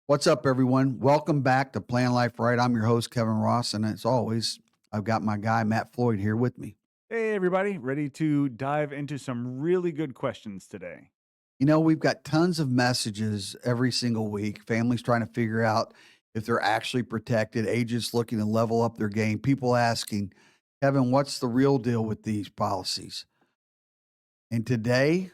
What's up, everyone? Welcome back to Plan Life Right. I'm your host, Kevin Ross, and as always, I've got my guy, Matt Floyd, here with me. Hey, everybody, ready to dive into some really good questions today. We've got tons of messages every single week, families trying to figure out if they're actually protected, agents looking to level up their game, people asking, Kevin, what's the real deal with these policies? And today,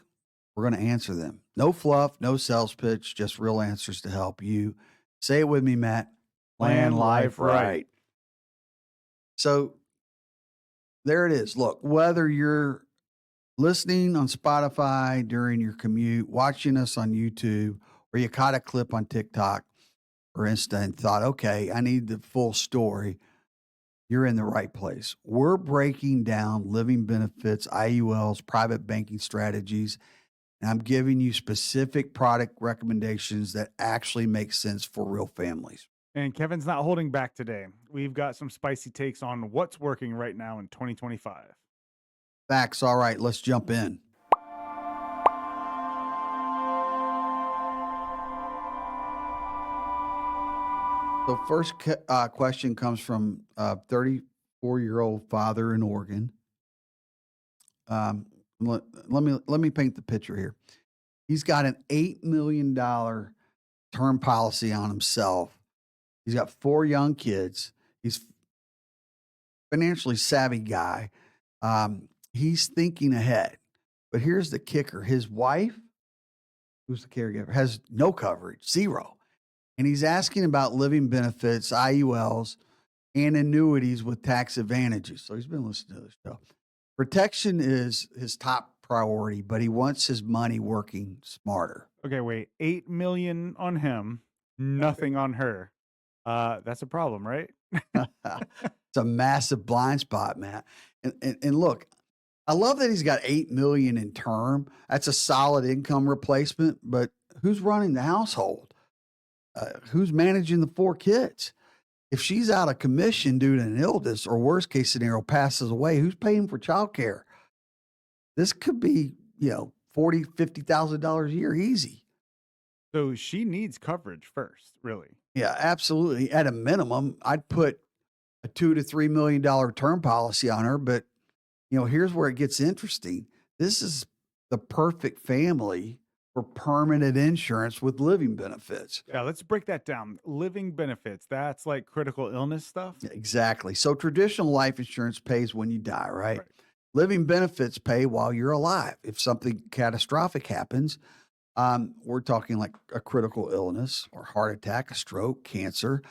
we're going to answer them. No fluff, no sales pitch, just real answers to help you. Say it with me, Matt. Plan Plan life life right. right. So, there it is. Look, whether you're listening on Spotify during your commute, watching us on YouTube, or you caught a clip on TikTok or Insta and thought, okay, I need the full story, you're in the right place. We're breaking down living benefits, IULs, private banking strategies, and I'm giving you specific product recommendations that actually make sense for real families. And Kevin's not holding back today. We've got some spicy takes on what's working right now in 2025. Facts. All right, let's jump in. So question comes from a 34-year-old father in Oregon. Um, let me paint the picture here. He's got an $8 million term policy on himself. He's got 4 young kids. He's financially savvy guy. He's thinking ahead. But here's the kicker: his wife, who's the caregiver, has no coverage, zero, and he's asking about living benefits, IULs, and annuities with tax advantages. So he's been listening to the show. Protection is his top priority, but he wants his money working smarter. Okay, wait. 8 million on him, nothing on her. That's a problem, right? It's a massive blind spot, Matt. And look, I love that he's got 8 million in term. That's a solid income replacement, but who's running the household? Who's managing the 4 kids? If she's out of commission due to an illness or worst case scenario passes away, who's paying for childcare? This could be, 40, $50,000 a year easy. So she needs coverage first, really. Yeah, absolutely. At a minimum, I'd put a 2 to $3 million term policy on her, but here's where it gets interesting. This is the perfect family for permanent insurance with living benefits. Yeah, let's break that down. Living benefits, that's like critical illness stuff. Exactly. So traditional life insurance pays when you die, right? Right. Living benefits pay while you're alive. If something catastrophic happens, we're talking like a critical illness or heart attack, a stroke, cancer,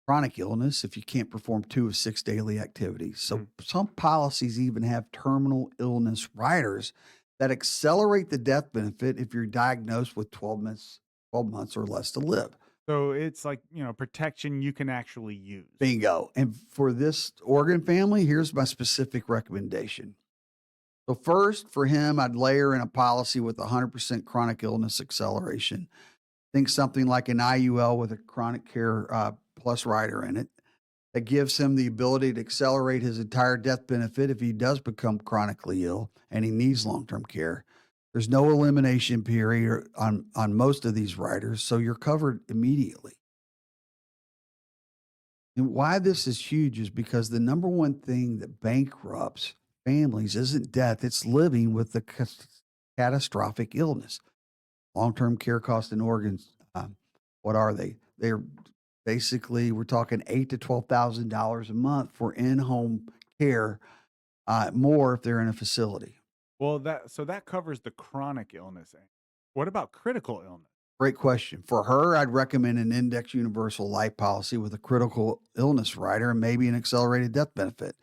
chronic illness, if you can't perform 2 of 6 daily activities. So Mhm. some policies even have terminal illness riders that accelerate the death benefit if you're diagnosed with 12 months or less to live. So it's like, protection you can actually use. Bingo. And for this Oregon family, here's my specific recommendation. So first, for him, I'd layer in a policy with 100% chronic illness acceleration. Think something like an IUL with a chronic care plus rider in it that gives him the ability to accelerate his entire death benefit if he does become chronically ill and he needs long-term care. There's no elimination period on most of these riders, so you're covered immediately. And why this is huge is because the number one thing that bankrupts families isn't death, it's living with the catastrophic illness. Long-term care costs in Oregon, what are they? They're basically, we're talking 8 to $12,000 a month for in-home care, more if they're in a facility. Well, that covers the chronic illness. What about critical illness? Great question. For her, I'd recommend an index universal life policy with a critical illness rider and maybe an accelerated death benefit.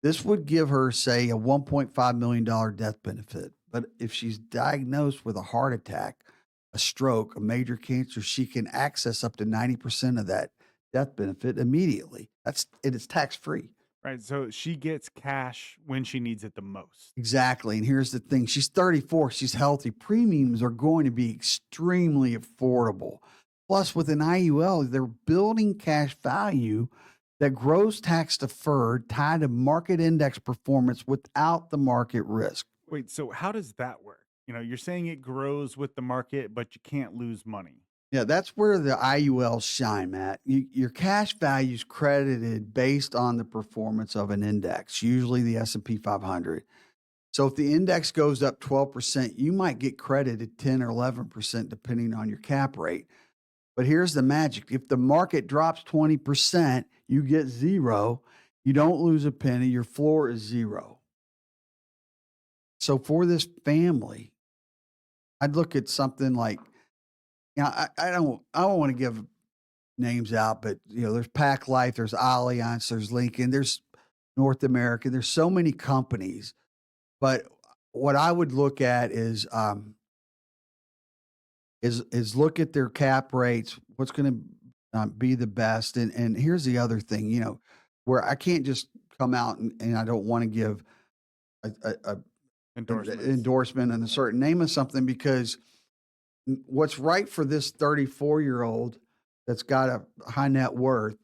This would give her, say, a $1.5 million death benefit. But if she's diagnosed with a heart attack, a stroke, a major cancer, she can access up to 90% of that death benefit immediately. It is tax free. Right, so she gets cash when she needs it the most. Exactly. And here's the thing: she's 34, she's healthy. Premiums are going to be extremely affordable. Plus, with an IUL, they're building cash value that grows tax deferred, tied to market index performance without the market risk. Wait, so how does that work? You're saying it grows with the market, but you can't lose money. Yeah, that's where the IULs shine, Matt. Your cash value is credited based on the performance of an index, usually the S&P 500. So if the index goes up 12%, you might get credited 10 or 11% depending on your cap rate. But here's the magic. If the market drops 20%, you get zero. You don't lose a penny. Your floor is zero. So for this family, I'd look at something like, I don't want to give names out, but there's Pac Life, there's Allianz, there's Lincoln, there's North American, there's so many companies. But what I would look at is look at their cap rates, what's going to be the best. And here's the other thing, where I can't just come out and I don't want to give an Endorsements. endorsement and a certain name of something because what's right for this 34-year-old that's got a high net worth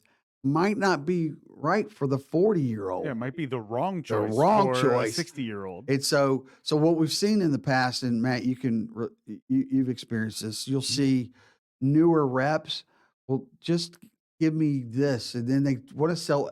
might not be right for the 40-year-old. Yeah, it might be the wrong The choice wrong for a choice. 60-year-old. And so what we've seen in the past, and Matt, you've experienced this. You'll see newer reps. Well, just give me this, and then they want to sell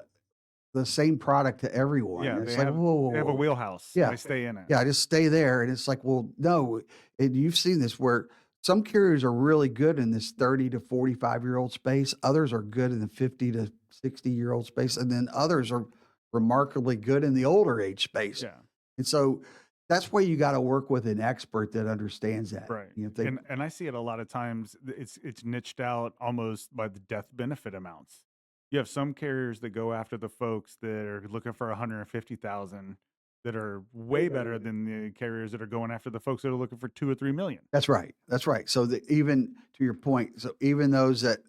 the same product to everyone. Yeah, And it's they like, have whoa, whoa, they have a whoa. wheelhouse. Yeah. I stay in it. Yeah, just stay there. And it's like, well, no. And you've seen this where some carriers are really good in this 30 to 45-year-old space. Others are good in the 50 to 60-year-old space. And then others are remarkably good in the older age space. Yeah. And so that's why you got to work with an expert that understands that. Right. If they, And I see it a lot of times. It's niched out almost by the death benefit amounts. You have some carriers that go after the folks that are looking for 150,000 that are way better than the carriers that are going after the folks that are looking for 2 or 3 million. That's right. That's right. So even to your point, so even those that,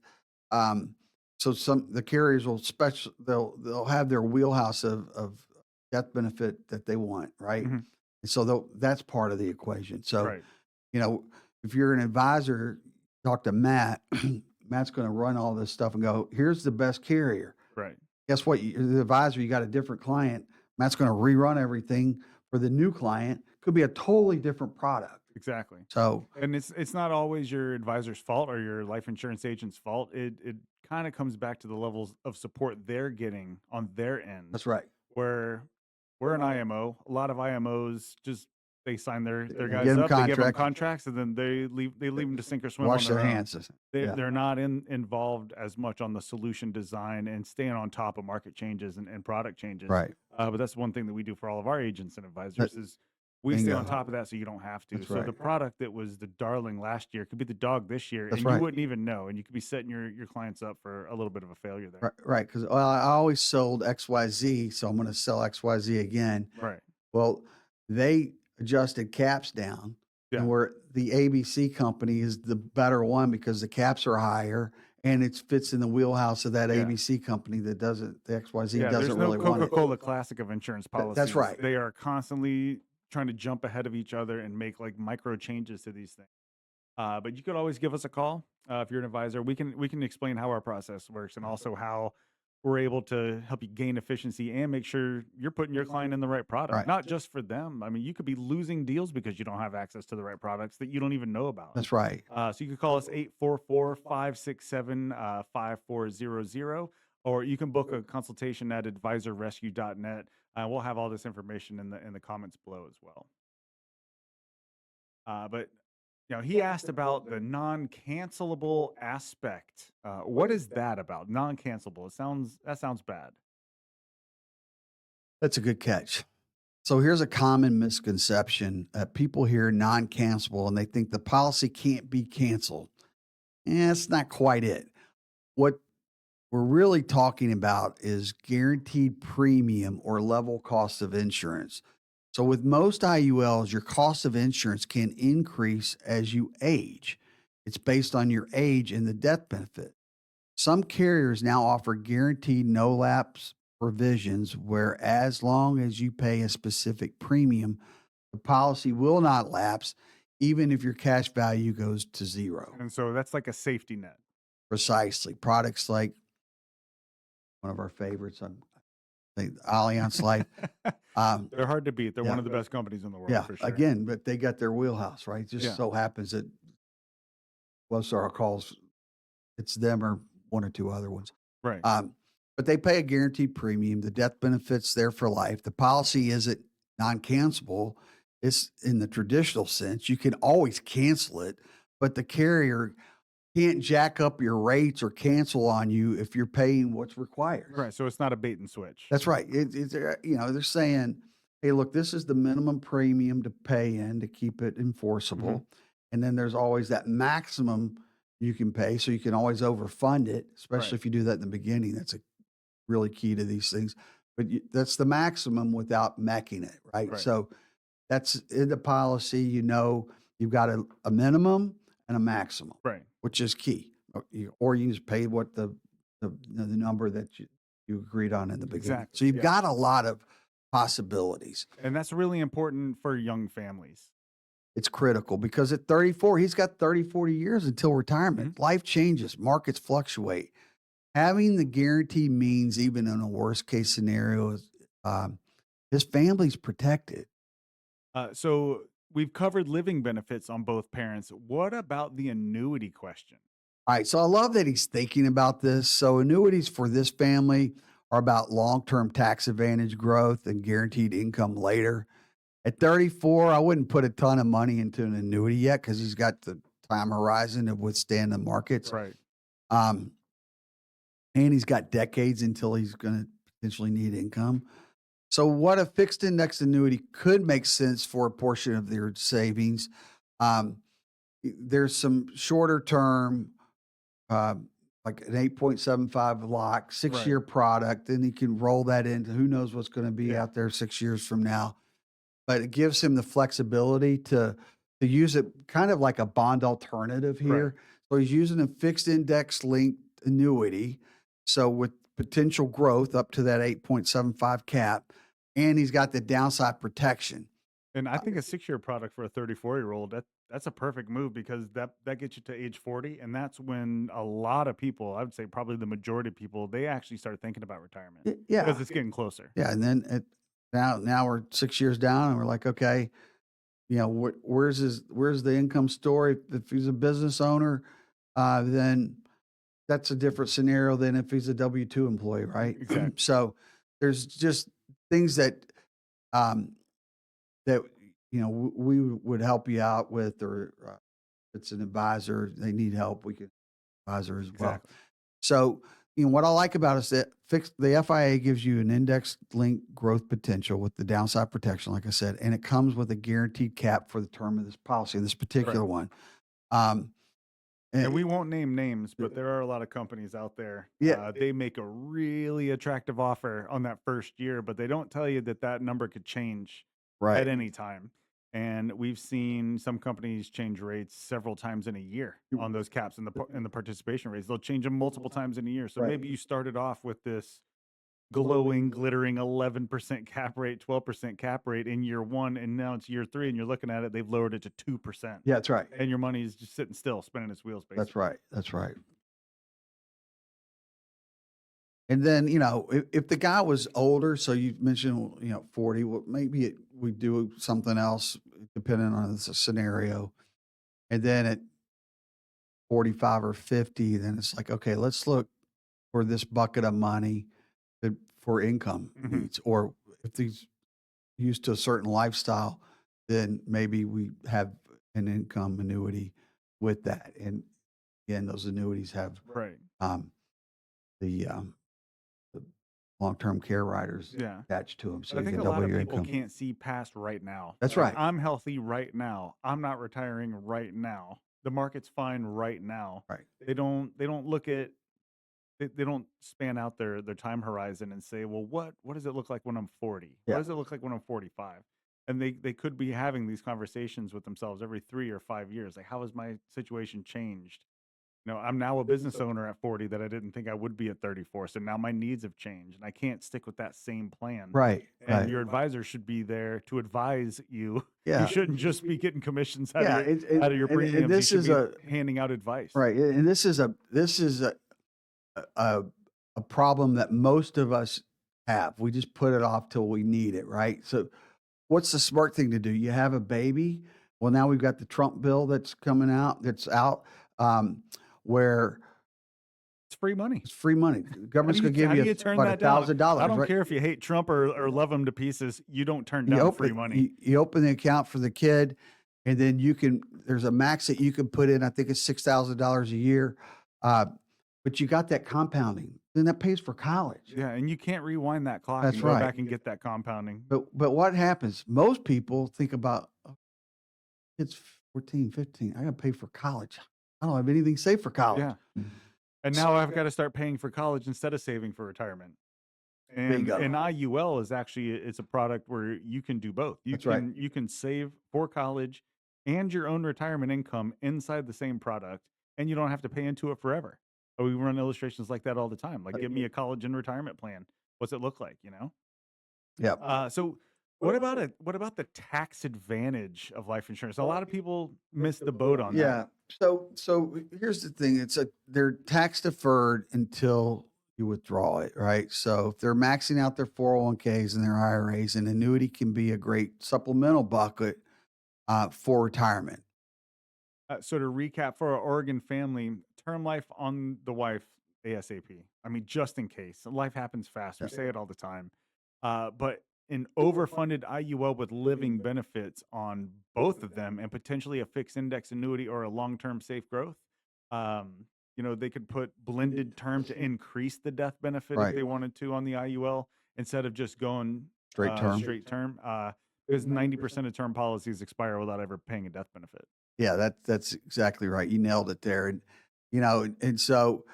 um, so some the carriers will they'll have their wheelhouse of death benefit that they want, right? Mhm. And so that's part of the equation. So Right. if you're an advisor, talk to Matt. Matt's going to run all this stuff and go, here's the best carrier. Right. Guess what? The advisor, you got a different client. Matt's going to rerun everything for the new client. Could be a totally different product. Exactly. So And it's not always your advisor's fault or your life insurance agent's fault. It kind of comes back to the levels of support they're getting on their end. that's right. Where we're an IMO. A lot of IMOs just they sign their Get guys 'em up, they give them contract. contracts, and then they leave them to sink or swim on Wash their their own. hands. They Yeah. they're not involved as much on the solution design and staying on top of market changes and product changes. Right. But that's one thing that we do for all of our agents and That, advisors is we stay on bingo. top of that so you don't have to. That's So the right. product that was the darling last year could be the dog this year, That's and you right. wouldn't even know, and you could be setting your clients up for a little bit of a failure there. Right. Right. Because I always sold XYZ, so I'm going to sell XYZ again. Right. Well, they adjusted caps down, Yeah. and where the ABC company is the better one because the caps are higher and it fits in the wheelhouse of that Yeah. ABC company that doesn't, the XYZ Yeah, there's doesn't no really want it. Coca-Cola Classic of insurance That's policies. right. They are constantly trying to jump ahead of each other and make like micro changes to these things. But you could always give us a call if you're an advisor. We can explain how our process works and also how we're able to help you gain efficiency and make sure you're putting your client in the right product, Right. not just for them. I mean, you could be losing deals because you don't have access to the right products that you don't even know about. That's right. So you could call us 844-567-5400, or you can book a consultation at advisorrescue.net. We'll have all this information in the comments below as well. But he asked about the non-cancelable aspect. What is that about? Non-cancelable. That sounds bad. That's a good catch. So here's a common misconception. People hear non-cancelable and they think the policy can't be canceled. That's not quite it. What we're really talking about is guaranteed premium or level cost of insurance. So with most IULs, your cost of insurance can increase as you age. It's based on your age and the death benefit. Some carriers now offer guaranteed no lapse provisions where as long as you pay a specific premium, the policy will not lapse even if your cash value goes to zero. And so that's like a safety net. Precisely. Products like one of our favorites, Allianz Life. They're hard to beat. They're yeah. one of the best companies in the world Yeah, for sure. again, but they got their wheelhouse, right? Just Yeah. so happens that most of our calls, it's them or one or two other ones. Right. Um, but they pay a guaranteed premium. The death benefit's there for life. The policy isn't non-cancelable. It's in the traditional sense. You can always cancel it, but the carrier can't jack up your rates or cancel on you if you're paying what's required. Right. So it's not a bait and switch. That's right. It's they're saying, "Hey, look, this is the minimum premium to pay in to keep it Mhm. enforceable, and then there's always that maximum you can pay, so you can always overfund it, Right. especially if you do that in the beginning. That's a really key to these things. But that's the maximum without macking it, right? Right. So that's in the policy. You've got a minimum and a maximum, Right. which is key. Or you just pay what the number that you agreed on in the beginning. Exactly. So you've Yeah. got a lot of possibilities. And that's really important for young families. It's critical because at 34, he's got 30, 40 years until retirement. Mhm. Life changes, markets fluctuate. Having the guarantee means even in a worst case scenario, um, his family's protected. So we've covered living benefits on both parents. What about the annuity question? All right, so I love that he's thinking about this. So annuities for this family are about long-term tax advantage growth and guaranteed income later. At 34, I wouldn't put a ton of money into an annuity yet because he's got the time horizon to withstand the markets. Right. Um, and he's got decades until he's going to potentially need income. So, what a fixed index annuity could make sense for a portion of their savings. Um, there's some shorter term, uh, like an 8.75 lock, Right. 6 year product. Then he can roll that into who knows what's going to be Yeah. out there 6 years from now. But it gives him the flexibility to use it kind of like a bond alternative Right. here. So he's using a fixed index linked annuity. So with potential growth up to that 8.75 cap, and he's got the downside protection. And I think a 6-year product for a 34-year-old, that's a perfect move because that gets you to age 40, and that's when a lot of people, I would say probably the majority of people, they actually start thinking about retirement because Yeah. it's getting closer. Yeah. And then now we're 6 years down and we're like, okay, where's the income story? If he's a business owner, then that's a different scenario than if he's a W-2 employee, right? Exactly. So there's just things um, that we would help you out with, or if it's an advisor, they need help, we can advisor as well. Exactly. So what I like about it is that the FIA gives you an index linked growth potential with the downside protection, like I said, and it comes with a guaranteed cap for the term of this policy, this particular Right. one. Um, And we and- won't name names, but there are a lot of companies out there. yeah, They make a really attractive offer on that first year, but they don't tell you that that number could change right. at any time. And we've seen some companies change rates several times in a year on those caps and the participation rates. They'll change them multiple times in a year. So Right. maybe you started off with this glowing, glittering 11% cap rate, 12% cap rate in year one, and now it's year 3, and you're looking at it, they've lowered it to 2%. Yeah, that's right. And your money is just sitting still, spinning its wheels, basically. That's right. That's right. And then, if the guy was older, so you mentioned, 40, well, maybe we do something else depending on the scenario. And then at 45 or 50, then it's like, okay, let's look for this bucket of money for income Mhm. needs. Or if he's used to a certain lifestyle, then maybe we have an income annuity with that. And again, those annuities have Right. um, the long-term care riders Yeah. attached to them, so But I you think can a lot double of your people income. can't see past right now. That's Like, right. I'm healthy right now. I'm not retiring right now. The market's fine right now. Right. They don't look at they don't span out their time horizon and say, well, what does it look like when I'm 40? What Yeah. does it look like when I'm 45? And they could be having these conversations with themselves every 3 or 5 years. Like, how has my situation changed? I'm now a business owner at 40 that I didn't think I would be at 34. So now my needs have changed and I can't stick with that same plan. Right. And Right. your advisor should be there to advise you. Yeah. You shouldn't just be getting commissions out Yeah. of out of your And premiums. this You is should be handing out advice. right. And this is a problem that most of us have. We just put it off till we need it, right? So what's the smart thing to do? You have a baby. Well, now we've got the Trump bill that's coming out, that's out. where It's free money. it's free money. The government's going to give How do you you turn about that down? I $1,000, don't right? care if you hate Trump or love him to pieces. You don't turn You down open free money. you open the account for the kid, and then there's a max that you can put in. I think it's $6,000 a year, uh, but you got that compounding. Then that pays for college. Yeah, and you can't rewind that clock That's and go right. back and get that compounding. But what happens? Most people think about, "Oh, it's 14, 15. I got to pay for college. I don't have anything saved for college." Yeah. And now I've got to start paying for college instead of saving for retirement. There you And go. an IUL is actually it's a product where you can do both. That's right. You can save for college and your own retirement income inside the same product, and you don't have to pay into it forever. We run illustrations like that all the time. Like, give me a college and retirement plan. What's it look like? Yeah. So what about the tax advantage of life insurance? A lot of people miss the boat on that. Yeah. So here's the thing. They're tax deferred until you withdraw it, right? So if they're maxing out their 401ks and their IRAs, an annuity can be a great supplemental bucket for retirement. So to recap for our Oregon family, term life on the wife ASAP. I mean, just in case. Life happens fast. We say it all the time. But an overfunded IUL with living benefits on both of them and potentially a fixed index annuity or a long-term safe growth. They could put blended term to increase the death benefit if Right. they wanted to on the IUL instead of just going Straight term. straight term. Because 90% of term policies expire without ever paying a death benefit. Yeah, that's exactly right. You nailed it there. And so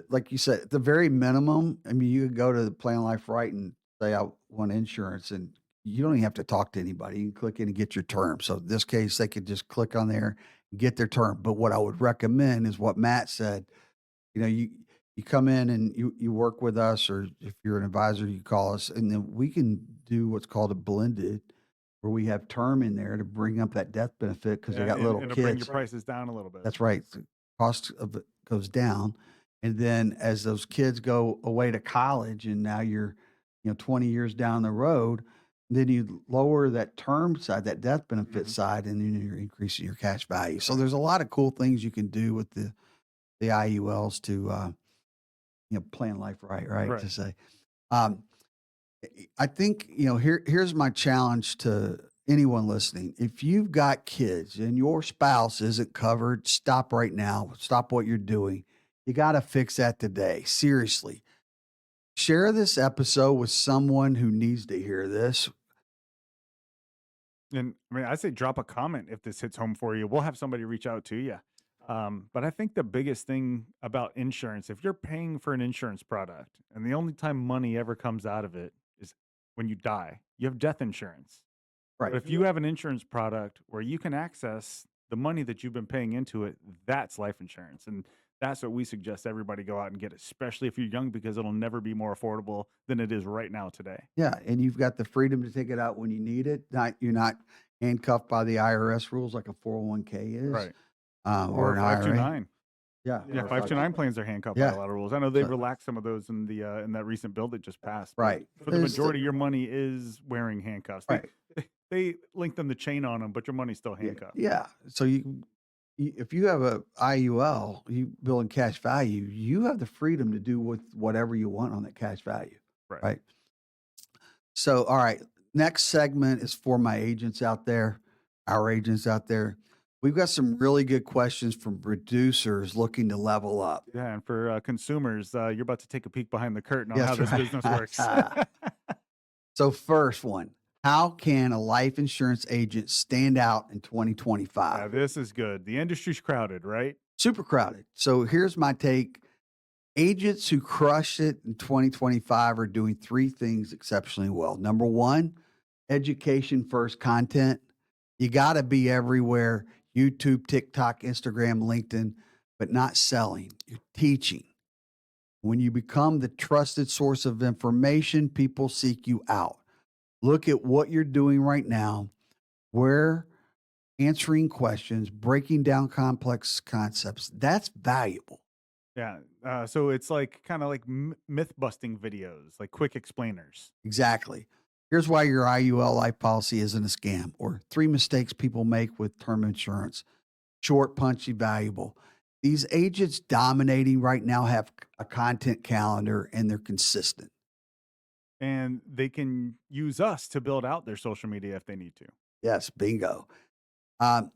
like you said, at the very minimum, I mean, you could go to the Plan Life Right and say, I want insurance, and you don't even have to talk to anybody. You can click in and get your term. So in this case, they could just click on there and get their term. But what I would recommend is what Matt said. You come in and you work with us, or if you're an advisor, you call us, and then we can do what's called a blended, where we have term in there to bring up that death benefit because they got little and it'll bring your kids. prices down a little bit. That's right. The cost of it goes down. And then as those kids go away to college and now you're, 20 years down the road, then you lower that term side, that death benefit Mhm. side, and then you're increasing your cash value. So there's a lot of cool things you can do with the IULs to, plan life right, Right. to say. Um, I think, here's my challenge to anyone listening. If you've got kids and your spouse isn't covered, stop right now. Stop what you're doing. You got to fix that today. Seriously. Share this episode with someone who needs to hear this. And I mean, I say drop a comment if this hits home for you. We'll have somebody reach out to you. But I think the biggest thing about insurance, if you're paying for an insurance product and the only time money ever comes out of it is when you die, you have death insurance. Right. But if you have an insurance product where you can access the money that you've been paying into it, that's life insurance. And that's what we suggest everybody go out and get, especially if you're young, because it'll never be more affordable than it is right now today. Yeah. And you've got the freedom to take it out when you need it. You're not handcuffed by the IRS rules like a 401k is. Right. Or an IRA. 529. Yeah. Yeah, or 529 plans are handcuffed by Yeah. a lot of rules. I know they So- relaxed some of those in the in that recent bill that just passed. but Right. For the There's the- majority, your money is wearing handcuffs. Right. They lengthen the chain on them, but your money's still handcuffed. Yeah. So if you have a IUL, you building cash value, you have the freedom to do with whatever you want on that cash value. Right. So, all right. Next segment is for my agents out there, our agents out there. We've got some really good questions from producers looking to level up. Yeah, and for consumers, you're about to take a peek behind the curtain on Yes, how this right. business works. So first one, how can a life insurance agent stand out in 2025? Yeah, this is good. The industry's crowded, right? Super crowded. So here's my take. Agents who crush it in 2025 are doing three things exceptionally well. Number one, education first content. You got to be everywhere: YouTube, TikTok, Instagram, LinkedIn, but not selling. You're teaching. When you become the trusted source of information, people seek you out. Look at what you're doing right now, where answering questions, breaking down complex concepts. That's valuable. Yeah. So it's like kind of like myth busting videos, like quick explainers. Exactly. Here's why your IUL life policy isn't a scam, or three mistakes people make with term insurance. Short, punchy, valuable. these agents dominating right now have a content calendar and they're consistent. And they can use us to build out their social media if they need to. Yes, bingo.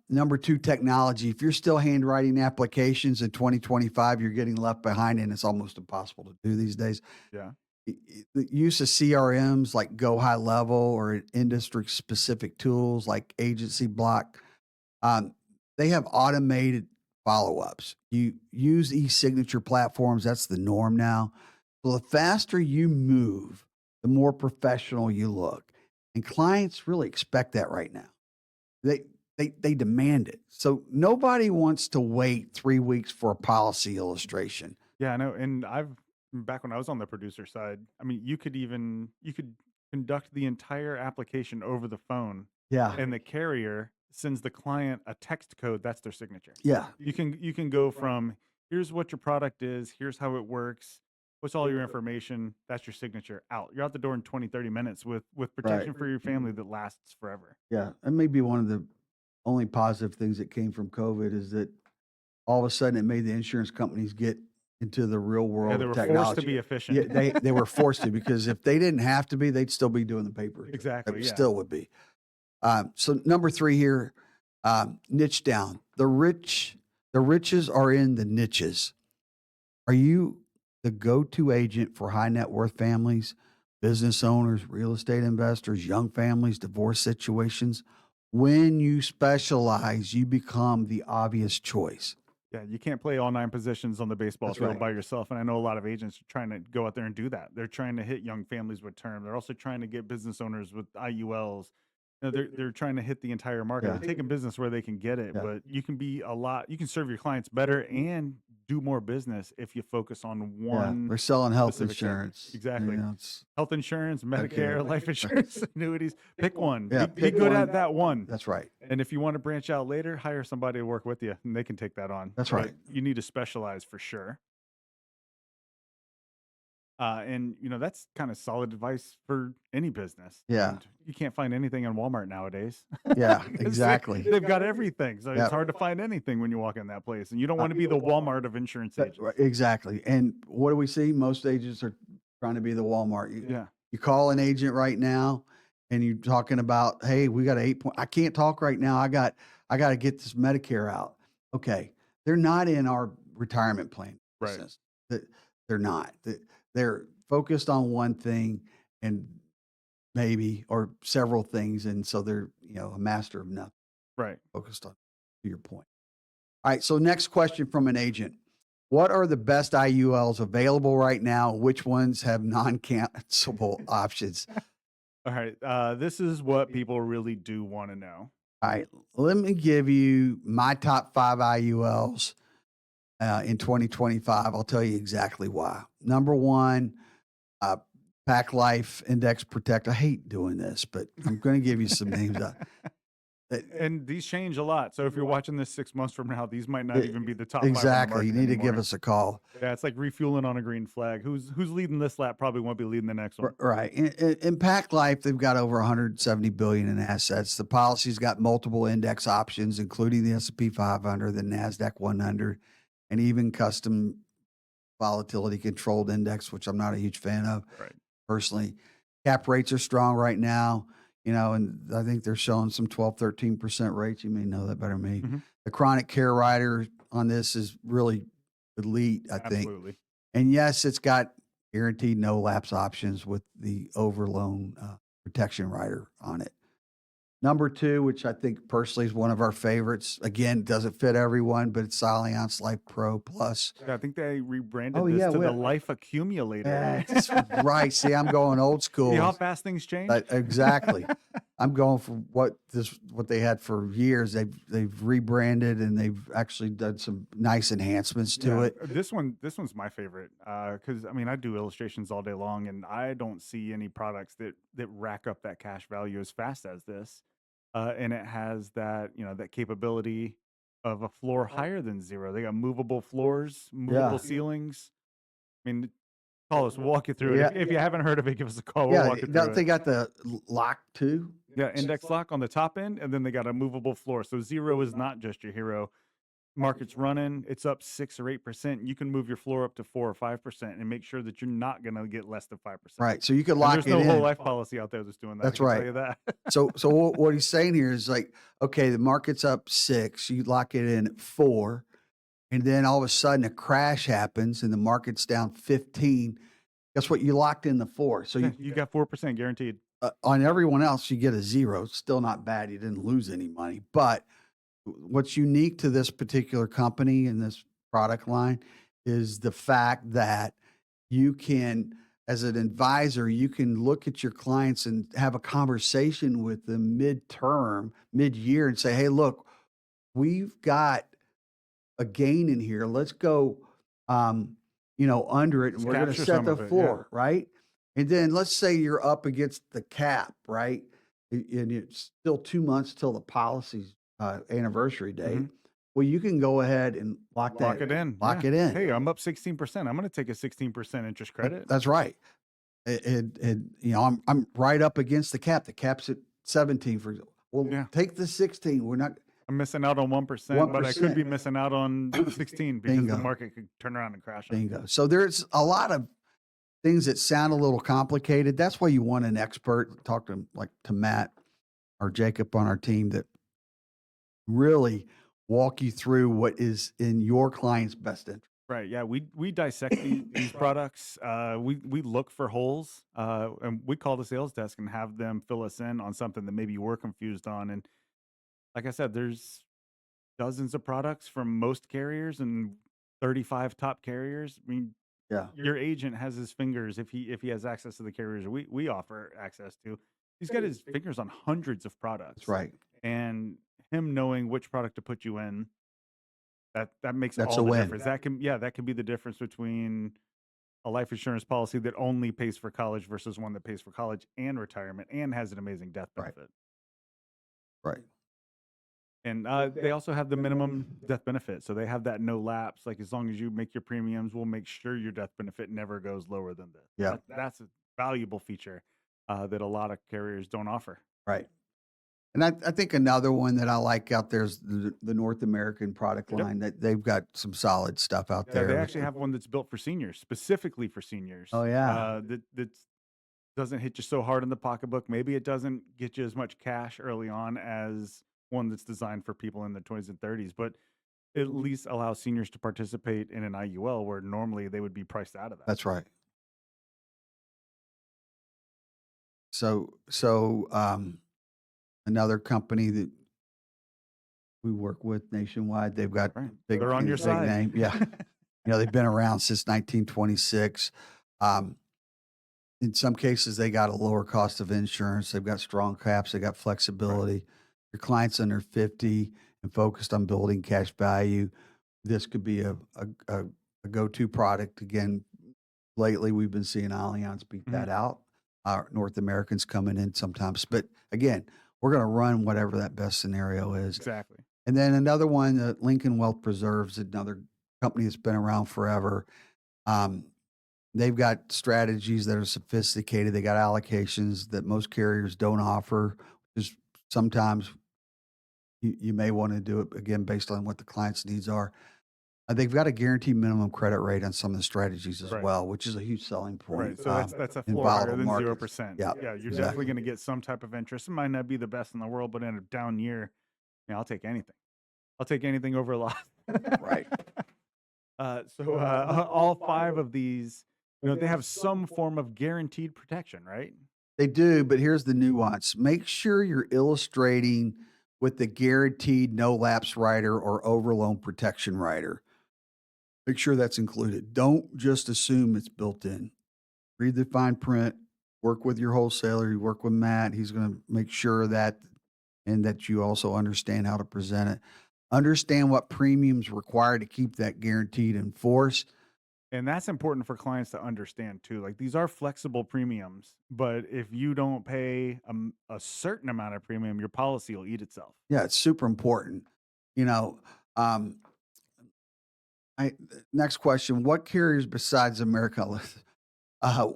Number two, technology. If you're still handwriting applications in 2025, you're getting left behind, and it's almost impossible to do these days. Yeah. The use of CRMs like Go High Level or industry specific tools like Agency Block, um, they have automated follow ups. You use e signature platforms, that's the norm now. So the faster you move, the more professional you look. And clients really expect that right now. They they demand it. So nobody wants to wait 3 weeks for a policy illustration. Yeah, I know. And back when I was on the producer side, I mean, you could conduct the entire application over the phone, Yeah. and the carrier sends the client a text code. That's their signature. Yeah. You can go from, here's what your product is, here's how it works, what's all your information, that's your signature, out. You're out the door in 20, 30 minutes with protection for your family that lasts forever. Yeah. And maybe one of the only positive things that came from COVID is that all of a sudden it made the insurance companies get into the real Yeah, world they of were forced to technology. be Yeah, efficient. they were forced to, because if they didn't have to be, they'd still be doing the paper. Exactly. They Yeah. still would be. So number three here, niche down. The riches are in the niches. Are you the go-to agent for high net worth families, business owners, real estate investors, young families, divorce situations? When you specialize, you become the obvious choice. Yeah, you can't play all 9 positions on the baseball That's field right. by yourself, and I know a lot of agents are trying to go out there and do that. They're trying to hit young families with term. They're also trying to get business owners with IULs. You know, they're trying to hit the entire market. Yeah. They're taking business where they can get it, Yeah. but you can serve your clients better and do more business if you focus on Yeah. one They're selling health specific segment. insurance. Exactly. You know, it's, Health insurance, Medicare, yeah. life insurance, annuities. Pick one. Yeah, Be pick good one. at that one. That's right. And if you want to branch out later, hire somebody to work with you and they can take that on. That's But right. you need to specialize for sure. And that's kind of solid advice for any business. Yeah. And you can't find anything in Walmart nowadays. Yeah, 'Cause exactly. they've got everything. So Yep. it's hard to find anything when you walk in that place. And you don't want to be the Walmart of insurance agents. Right, exactly. And what do we see? Most agents are trying to be the Walmart. Yeah. You call an agent right now and you're talking about, hey, we got an 8 point. I can't talk right now. I got to get this Medicare out. Okay. They're not in our retirement plan Right. business. They're not. They're focused on one thing and maybe or several things. And so they're, a master of nothing, Right. focused on, to your point. All right. So next question from an agent. What are the best IULs available right now? Which ones have non-cancelable options? All right. This is what people really do want to know. All right. Let me give you my top 5 IULs in 2025. I'll tell you exactly why. Number one, Pac Life Index Protect. I hate doing this, but I'm going to give you some names. And these change a lot. So if you're watching this 6 months from now, these might not even be the top 5 on the Exactly. You market need to give anymore. us a call. Yeah, it's like refueling on a green flag. Who's leading this lap probably won't be leading the next one. Right. In Pac Life, they've got over 170 billion in assets. The policy's got multiple index options, including the S&P 500, the Nasdaq 100, and even custom volatility controlled index, which I'm not a huge fan of Right. personally. Cap rates are strong right now, and I think they're showing some 12, 13% rates. You may know that better than me. Mhm. The chronic care rider on this is really elite, I think. Absolutely. And yes, it's got guaranteed no lapse options with the overloan protection rider on it. Number 2, which I think personally is one of our favorites. Again, doesn't fit everyone, but it's Allianz Life Pro Plus. Yeah, I think they rebranded Oh, this yeah, to the well- Life Accumulator. That's right. See, I'm going old school. See how fast things change? Exactly. I'm going for what they had for years. They've rebranded and they've actually done some nice enhancements to Yeah, it. This one's my favorite because I do illustrations all day long, and I don't see any products that rack up that cash value as fast as this. And it has that that capability of a floor higher than 0. They got movable floors, movable ceilings. I mean, call us, we'll walk you through it. Yeah. If you haven't heard of it, give us a call. We'll Yeah, walk you through don't it. they got the lock too? Yeah, index lock on the top end, and then they got a movable floor. So 0 is not just your hero. market's running, it's up 6 or 8%. You can move your floor up to 4 or 5% and make sure that you're not going to get less than 5%. Right. So you could And lock there's it no whole in. life policy out there that's doing that. I That's can tell right. you that. So what he's saying here is like, okay, the market's up 6, you lock it in at 4, and then all of a sudden a crash happens and the market's down 15. Guess what? You locked in the 4. So Yeah, you got 4% guaranteed. on everyone else, you get a 0. It's still not bad. You didn't lose any money. But what's unique to this particular company and this product line is the fact that you can, as an advisor, you can look at your clients and have a conversation with them midterm, mid-year, and say, hey, look, we've got a gain in here. Let's go, under it, and Let's we're going to capture set some the of it. Yeah. floor, right? And then let's say you're up against the cap, right? And it's still 2 months till the policy's anniversary date. Mhm. Well, you can go ahead and lock Lock it in. Lock Yeah. it in. Hey, I'm up 16%. I'm going to take a 16% interest credit. That's right. And I'm right up against the cap. The cap's at 17 for example. Well, Yeah. take the 16. We're not. I'm missing out on 1%, but I could be 1%. missing out on 16 because the Bingo. market could turn around and crash on me. Bingo. So there's a lot of things that sound a little complicated. That's why you want an expert. Talk to Matt or Jacob on our team that really walk you through what is in your client's best interest. Right. Yeah. We dissect these products. We look for holes, and we call the sales desk and have them fill us in on something that maybe we're confused on. And like I said, there's dozens of products from most carriers and 35 top carriers. I mean, Yeah. your agent has his fingers if he has access to the carriers we offer access to. He's got his fingers on hundreds of products. That's right. And him knowing which product to put you in, that makes That's all a the win. difference. That can be the difference between a life insurance policy that only pays for college versus one that pays for college and retirement and has an amazing death Right. benefit. Right. And they also have the minimum death benefit. So they have that no lapse. Like as long as you make your premiums, we'll make sure your death benefit never goes lower than this. Yeah. That's a valuable feature that a lot of carriers don't offer. Right. And I think another one that I like out there is the North American product Yep. line. That they've got some solid stuff out Yeah, there. they actually have one that's built for seniors, specifically for seniors. Oh, yeah. That doesn't hit you so hard in the pocketbook. Maybe it doesn't get you as much cash early on as one that's designed for people in their 20s and 30s, but at least allows seniors to participate in an IUL where normally they would be priced out of that. That's right. So another company that we work with nationwide, they've got Right. big, They're on your big side. name. Yeah. They've been around since 1926. In some cases, they got a lower cost of insurance. They've got strong caps. They got Right. flexibility. Your client's under 50 and focused on building cash value. This could be a go-to product. Again, lately we've been seeing Allianz beat Mhm. that out. North Americans coming in sometimes. But again, we're going to run whatever that best scenario is. Exactly. And then another one, Lincoln Wealth Preserves, another company that's been around forever. They've got strategies that are sophisticated. They got allocations that most carriers don't offer, which is sometimes you may want to do it again based on what the client's needs are. They've got a guaranteed minimum credit rate on some of the strategies as Right. well, which is a huge selling point. Right. So that's a in floor higher volatile than markets. 0%. Yeah, Yeah. You're exactly. definitely going to get some type of interest. It might not be the best in the world, but in a down year, I'll take anything. I'll take anything over a loss. Right. All 5 of these, they have some form of guaranteed protection, right? They do, but here's the nuance. Make sure you're illustrating with the guaranteed no lapse rider or overloan protection rider. Make sure that's included. Don't just assume it's built in. Read the fine print, work with your wholesaler, you work with Matt. He's going to make sure that you also understand how to present it. Understand what premiums required to keep that guaranteed in force. And that's important for clients to understand too. Like these are flexible premiums, but if you don't pay a certain amount of premium, your policy will eat itself. Yeah, it's super important. Next question: what carriers besides America?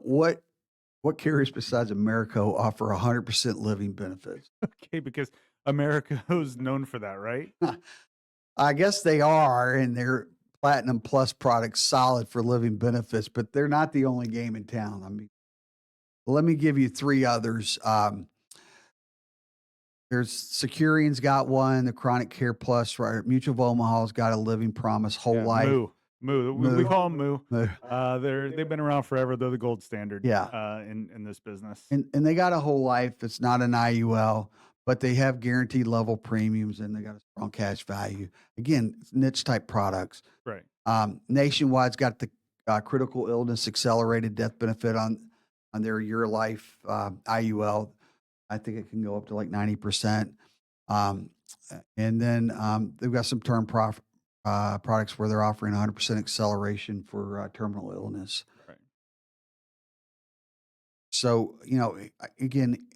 What carriers besides America offer 100% living benefits? Okay, because America is known for that, right? I guess they are, and they're platinum plus products solid for living benefits, but they're not the only game in town. I mean, let me give you three others. There's Securian's got one, the Chronic Care Plus, right? Mutual of Omaha's got a living promise, whole Yeah, life. Moo. We Moo. call them Moo. Moo. They've been around forever. They're the gold standard Yeah. in this business. And they got a whole life. It's not an IUL, but they have guaranteed level premiums and they got a strong cash value. Again, it's niche type products. Right. Nationwide's got the critical illness accelerated death benefit on their year life IUL. I think it can go up to like 90%. And then they've got some products where they're offering 100% acceleration for terminal illness. Right. So, again,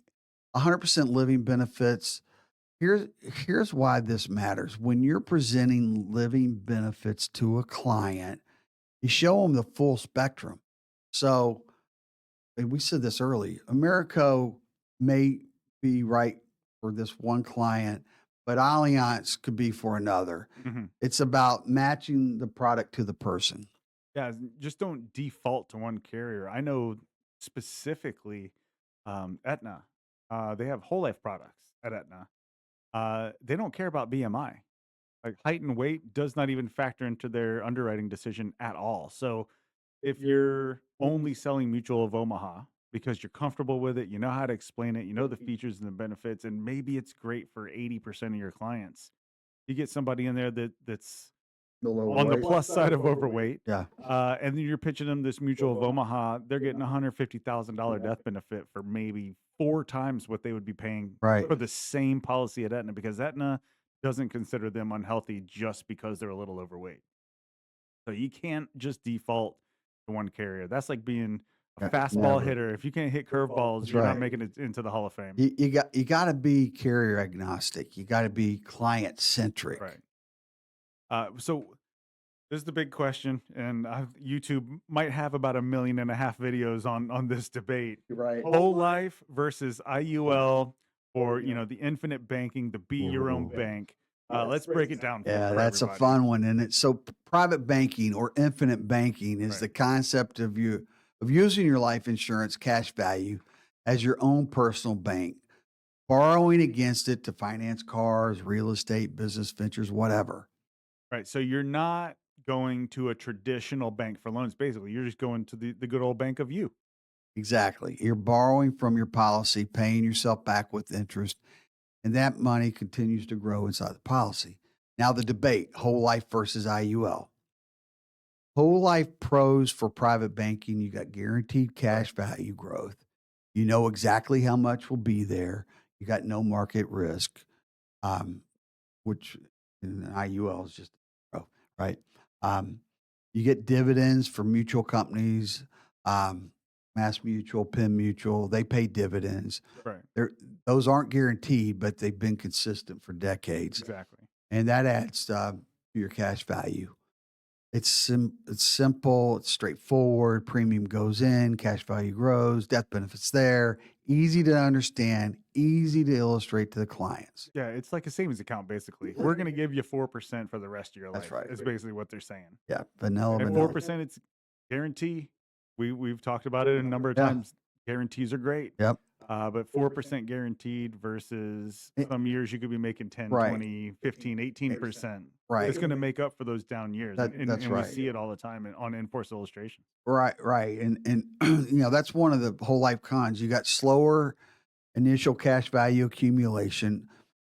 100% living benefits. Here's why this matters. When you're presenting living benefits to a client, you show them the full spectrum. So, and we said this early, Americo may be right for this one client, but Allianz could be for another. hmm It's about matching the product to the person. Yeah, just don't default to one carrier. I know specifically Aetna. They have whole life products at Aetna. They don't care about BMI. Like height and weight does not even factor into their underwriting decision at all. So if you're only selling Mutual of Omaha because you're comfortable with it, you know how to explain it, you know the features and the benefits, and maybe it's great for 80% of your clients. You get somebody in there that's The on the plus side of overweight, Yeah. and then you're pitching them this Mutual of Omaha, they're getting $150,000 death benefit for maybe 4 times what they would be paying Right. for the same policy at Aetna, because Aetna doesn't consider them unhealthy just because they're a little overweight. So you can't just default to one carrier. That's like being a fastball Never. hitter. If you can't hit curveballs, That's you're not right. making it into the Hall of Fame. You got to be carrier agnostic. You got to be client centric. Right. So this is the big question, and YouTube might have about 1.5 million videos on this debate. Right. Whole life versus IUL, or the infinite banking, the be your own bank. Let's break it down. Yeah, for that's a everybody. fun one. And it's so private banking or infinite banking is Right. the concept of using your life insurance cash value as your own personal bank, borrowing against it to finance cars, real estate, business ventures, whatever. Right. So you're not going to a traditional bank for loans. Basically, you're just going to the good old bank of you. Exactly. You're borrowing from your policy, paying yourself back with interest, and that money continues to grow inside the policy. Now, the debate whole life versus IUL. Whole life pros for private banking, you got guaranteed cash value growth. You know exactly how much will be there. You got no market risk, which in an IUL is just growth, right? You get dividends for mutual companies, Mass Mutual, Penn Mutual. They pay dividends. Right. Those aren't guaranteed, but they've been consistent for decades, Exactly. and that adds to your cash value. It's simple, it's straightforward. Premium goes in, cash value grows, death benefits there. Easy to understand, easy to illustrate to the clients. Yeah, it's like a savings account, basically. We're going to give you 4% for the rest of your life. That's right. Is basically what they're saying. Yeah, vanilla, And vanilla. 4%, it's guarantee. We've talked about it a number of Yeah. times. Guarantees are great. Yep. But 4% guaranteed versus some years you could be making 10, Right. 20, 15, 18%. Right. It's going to make up for those down years. That's and right. we see it all the time on Enforced Illustration. Right, right. And that's one of the whole life cons. You got slower initial cash value accumulation.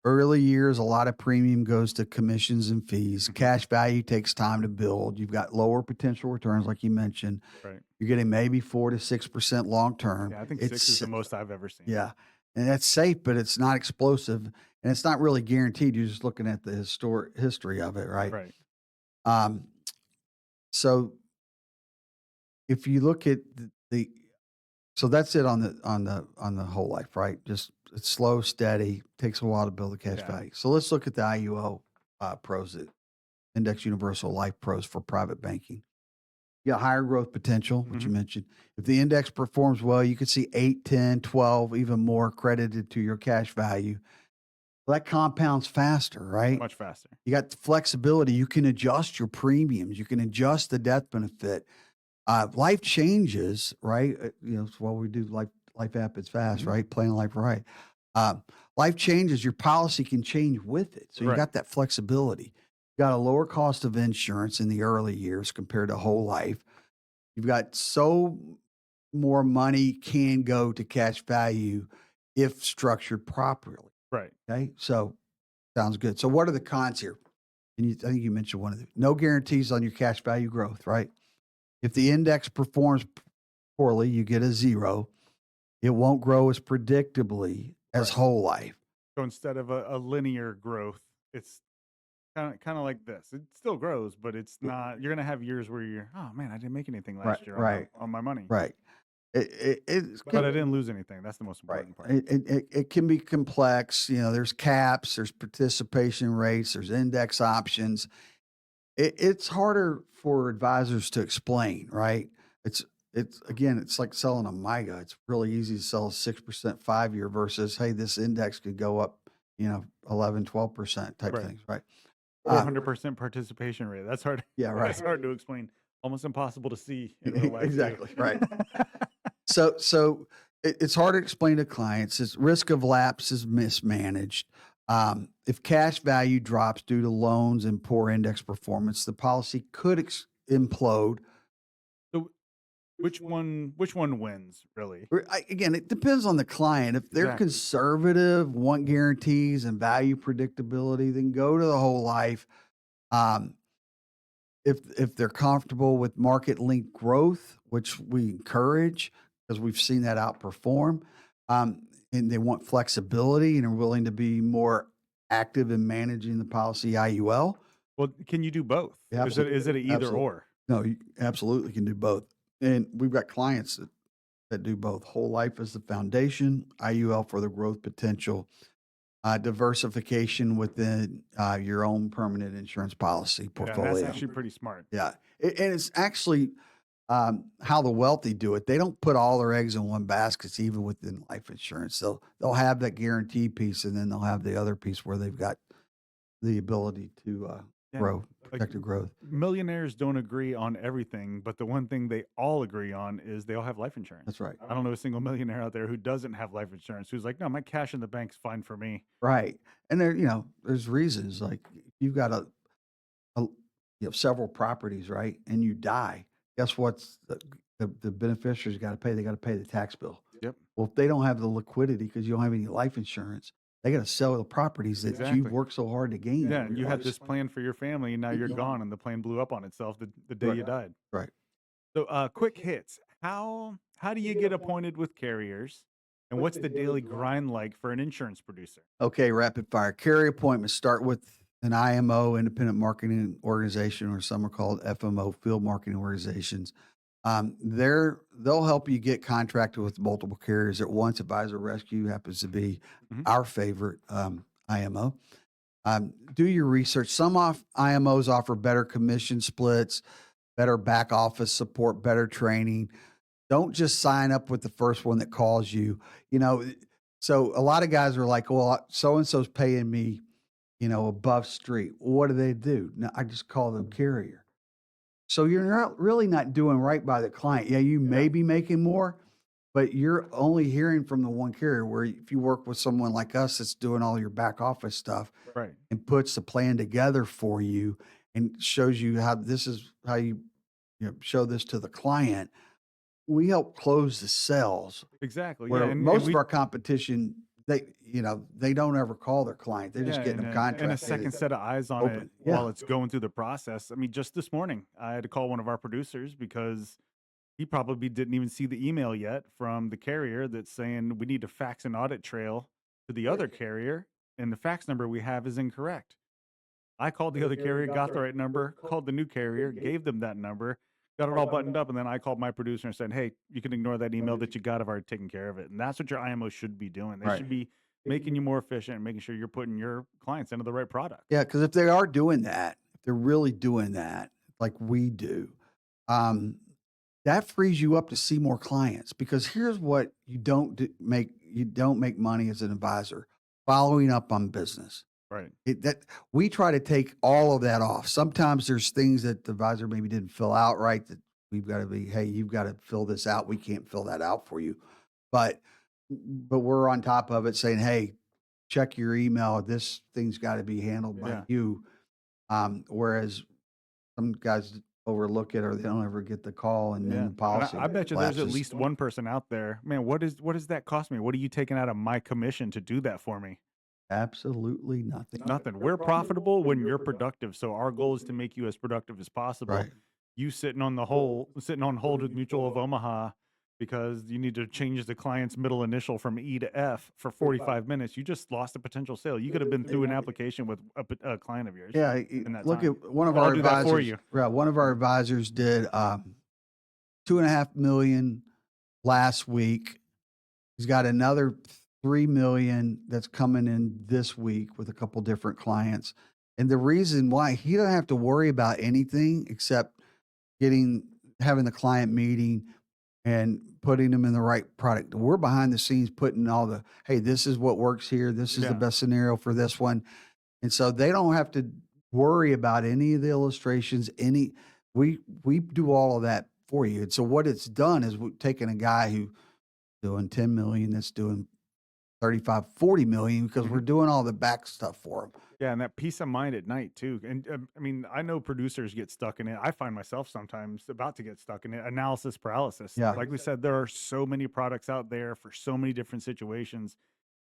Early years, a lot of premium goes to commissions and fees. Mhm. Cash value takes time to build. You've got lower potential returns, like you mentioned. Right. You're getting maybe 4 to 6% long term. Yeah, I think 6 is the most I've ever seen. Yeah, and that's safe, but it's not explosive, and it's not really guaranteed. You're just looking at the history of it, right? Right. So if you look at so that's it on the whole life, right? Just it's slow, steady, takes a while to build the cash Yeah. value. So let's look at the IUL pros, the Index Universal Life pros for private banking. You got higher growth potential, which you mentioned. If the index performs well, you could see 8, 10, 12, even more credited to your cash value. Well, that compounds faster, right? much faster. You got the flexibility. You can adjust your premiums. You can adjust the death benefit. Life changes, right? It's what we do. Life happens fast, Mhm. right? Playing life right. Uh, Life changes. Your policy can change with it, so you Right. got that flexibility. You got a lower cost of insurance in the early years compared to whole life. You've got so more money can go to cash value if structured properly. Right. Okay, so sounds good. So what are the cons here? And I think you mentioned one of the no guarantees on your cash value growth, right? If the index performs poorly, you get a zero. It won't grow as predictably as Right. whole life. So instead of a linear growth, it's kind of like this. It still grows, but it's not. You're gonna have years where you're, oh man, I didn't make anything Right, last year right, on my money, right. It's but I good. didn't lose anything. That's the most Right. important part. It can be complex. There's caps, there's participation rates, there's index options. It's harder for advisors to explain, right? It's it's like selling a MIGA. It's really easy to sell a 6% 5 year versus, hey, this index could go up, 11, 12% type Right. things, right? Or Uh, 100% participation rate. That's hard. yeah, That's right. hard to explain. Almost impossible to see in real life too. Exactly, right. So it's hard to explain to clients. Its risk of lapse is mismanaged. If cash value drops due to loans and poor index performance, the policy could implode. So which one wins really? Again, it depends on the client. If they're Exactly. conservative, want guarantees and value predictability, then go to the whole life. Um, if they're comfortable with market linked growth, which we encourage because we've seen that outperform, and they want flexibility and are willing to be more active in managing the policy IUL. Well, can you do both? Is it a either Absolutely. or? No, you absolutely can do both. And we've got clients that do both. Whole life as the foundation, IUL for the growth potential, diversification within your own permanent insurance policy Yeah, and that's portfolio. actually pretty smart. Yeah. And it's actually how the wealthy do it. They don't put all their eggs in one basket, even within life insurance. They'll have that guarantee piece, and then they'll have the other piece where they've got the ability to Yeah, grow, like protected growth. millionaires don't agree on everything, but the one thing they all agree on is they all have life insurance. That's right. I don't know a single millionaire out there who doesn't have life insurance who's like, no, my cash in the bank's fine for me. Right. And there's reasons like if you've got a several properties, right? And you die, guess what's the beneficiaries got to pay? They got to pay the tax bill. Yep. Well, if they don't have the liquidity because you don't have any life insurance, they got to sell the properties that you've Exactly. worked so hard to gain Yeah, over and your you had life. this plan for your family, and now you're gone, and the plane blew up on itself the day Right. you died. Right. So, quick hits. How do you get appointed with carriers, and what's the daily grind like for an insurance producer? Okay, rapid fire. Carrier appointments start with an IMO, independent marketing organization, or some are called FMO, field marketing organizations. They'll help you get contracted with multiple carriers at once. Advisor Rescue happens to be Mhm. our favorite IMO. Do your research. Some IMOs offer better commission splits, better back office support, better training. Don't just sign up with the first one that calls you. You know, so a lot of guys are like, well, so and so's paying me, above street. What do they do? No, I just call them carrier. So you're not really not doing right by the client. Yeah, you may be making more, but you're only hearing from the one carrier. Where if you work with someone like us that's doing all your back office stuff Right. and puts the plan together for you and shows you how this is how you show this to the client, we help close the sales Exactly. Yeah, where and most of we our competition, they don't ever call their client. They're yeah, just getting them and a contracted second set of eyes on it open. Yeah. while it's going through the process. I mean, just this morning, I had to call one of our producers because he probably didn't even see the email yet from the carrier that's saying we need to fax an audit trail to the other carrier, and the fax number we have is incorrect. I called the other carrier, got the right number, called the new carrier, gave them that number, got it all buttoned up, and then I called my producer and said, "Hey, you can ignore that email that you got. I've already taken care of it." And that's what your IMO should be doing. They Right. should be making you more efficient and making sure you're putting your clients into the right product. Yeah. Because if they are doing that, if they're really doing that, like we do, um, that frees you up to see more clients. Because here's what you don't make money as an advisor. following up on business. Right. That we try to take all of that off. Sometimes there's things that the advisor maybe didn't fill out right that we've got to be, hey, you've got to fill this out. We can't fill that out for you. But we're on top of it saying, hey, check your email. This thing's got to be handled by Yeah. you. Whereas some guys overlook it or they don't ever get the call and then Yeah. the And policy I bet you there's at lapses. least one person out there. Man, what does that cost me? What are you taking out of my commission to do that for me? Absolutely nothing. Nothing. We're profitable when you're productive. So our goal is to make you as productive as possible. Right. You sitting on hold with Mutual of Omaha because you need to change the client's middle initial from E to F for 45 minutes. You just lost a potential sale. You could have been through an application with a client of yours Yeah. in that Look time. at one of Or I'll our do that for advisors. you. Yeah. One of our advisors did 2.5 million last week. He's got another 3 million that's coming in this week with a couple different clients. And the reason why he doesn't have to worry about anything except having the client meeting and putting them in the right product. We're behind the scenes putting hey, this is what works here. This is the Yeah. best scenario for this one. And so they don't have to worry about any of the illustrations, we do all of that for you. And so what it's done is we've taken a guy who doing 10 million that's doing 35, 40 million because we're doing all the back stuff for them. Yeah, and that peace of mind at night too. And I mean, I know producers get stuck in it. I find myself sometimes about to get stuck in it. Analysis paralysis. Yeah. Like we said, there are so many products out there for so many different situations.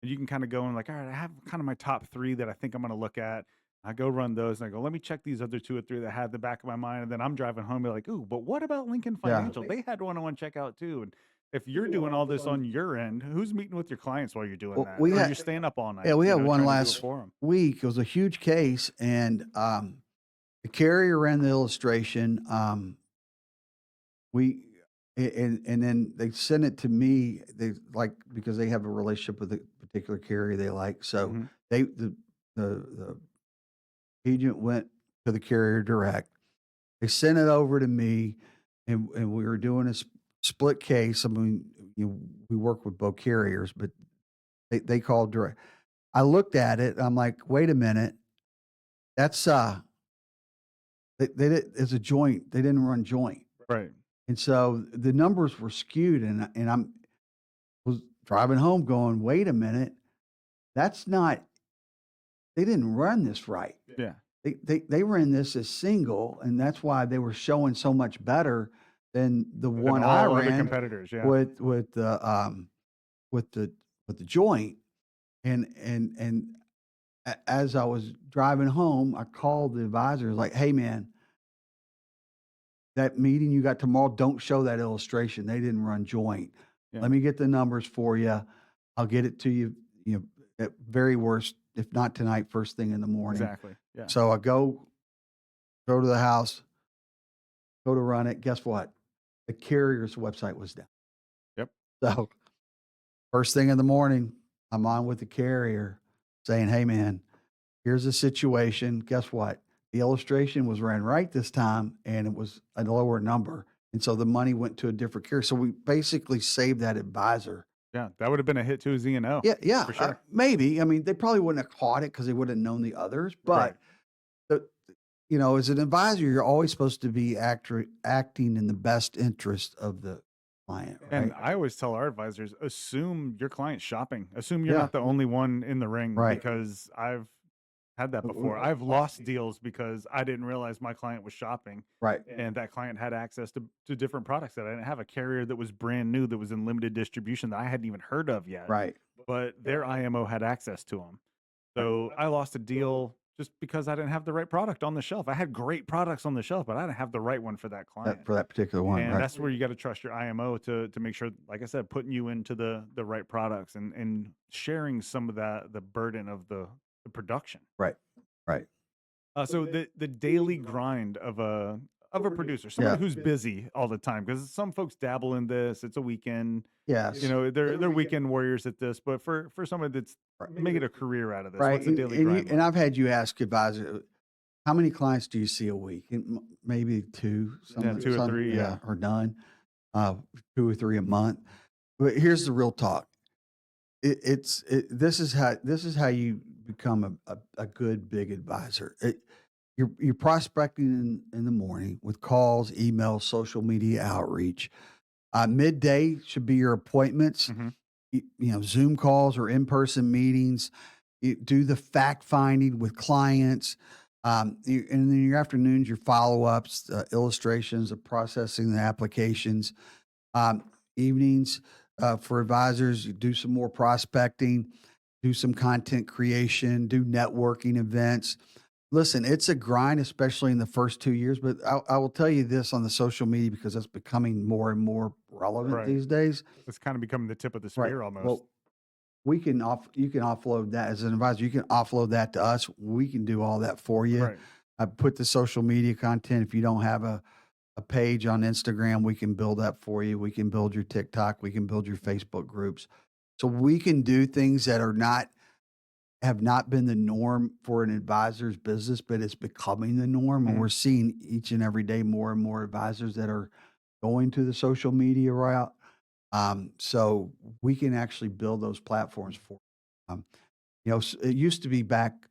And you can kind of go and like, all right, I have kind of my top three that I think I'm going to look at. I go run those and I go, let me check these other two or three that I had in the back of my mind. And then I'm driving home and be like, ooh, but what about Lincoln Yeah. Financial? They had one I want to check out too. And if you're doing all this on your end, who's meeting with your clients while you're doing Well, that? we Or had- you're staying up all night? Yeah, we had one trying to do it last for 'em? week. It was a huge case, and the carrier ran the illustration. We and then they sent it to me. They like because they have a relationship with a particular carrier they like. So Mhm. the agent went to the carrier direct. They sent it over to me, and we were doing a split case. I mean, we work with both carriers, but they called direct. I looked at it. I'm like, wait a minute. That's they did it's a joint. They didn't run joint, Right. and so the numbers were skewed. And I'm was driving home, going, wait a minute. That's not. They didn't run this right. Yeah. They ran this as single, and that's why they were showing so much better than the Than one I all other ran competitors. Yeah. with with the with the joint. And as I was driving home, I called the advisor, like, hey man, that meeting you got tomorrow, don't show that illustration. They didn't run joint. Yeah. Let me get the numbers for you. I'll get it to you, at very worst, if not tonight, first thing in the morning. Exactly. Yeah. So I go to the house, go to run it. Guess what? The carrier's website was down. Yep. So first thing in the morning, I'm on with the carrier saying, hey man, here's the situation. Guess what? The illustration was ran right this time and it was a lower number. And so the money went to a different carrier. So we basically saved that advisor. Yeah. That would have been a hit to his E&O. Yeah, yeah, For sure. maybe. I mean, they probably wouldn't have caught it because they wouldn't have known the others. But as an advisor, you're always supposed to be acting in the best interest of the client, right? And I always tell our advisors, assume your client's shopping. Assume you're Yeah. not the only one in the ring. Right. Because I've had that W- before. I've lost deals because I didn't realize my client was shopping Right. and that client had access to different products that I didn't have. A carrier that was brand new, that was in limited distribution that I hadn't even heard of yet. Right. But their IMO had access to them. So I lost a deal just because I didn't have the right product on the shelf. I had great products on the shelf, but I didn't have the right one for that client. For that particular one. And Right. that's where you got to trust your IMO to make sure, like I said, putting you into the right products and sharing some of the burden of the production. Right. Right. So the daily grind of a producer, someone Yeah. who's busy all the time, because some folks dabble in this. It's a weekend, Yes. they're weekend warriors at this. But for someone that's Right. making a career out of this, Right. what's the daily grind? And I've had you ask advisor, how many clients do you see a week? Maybe two, Yeah, 2 or 3, yeah. or none, 2 or 3 a month. But here's the real talk. this is how you become a good big advisor. You're prospecting in the morning with calls, emails, social media outreach. Midday should be your appointments. Hmm. Zoom calls or in person meetings. You do the fact finding with clients. And then your afternoons, your follow ups, illustrations of processing the applications. Um, Evenings for advisors, you do some more prospecting, do some content creation, do networking events. Listen, it's a grind, especially in the first 2 years. But I will tell you this on the social media because it's becoming more and more relevant Right. these days. It's kind of becoming the tip of the Right. spear almost. Well, you can offload that as an advisor. You can offload that to us. We can do all that for you. Right. I put the social media content. If you don't have a page on Instagram, we can build that for you. We can build your TikTok. We can build your Facebook groups. So we can do things that are not have not been the norm for an advisor's business, but it's becoming the norm. And Mhm. we're seeing each and every day more and more advisors that are going to the social media route. So we can actually build those platforms for. It used to be back,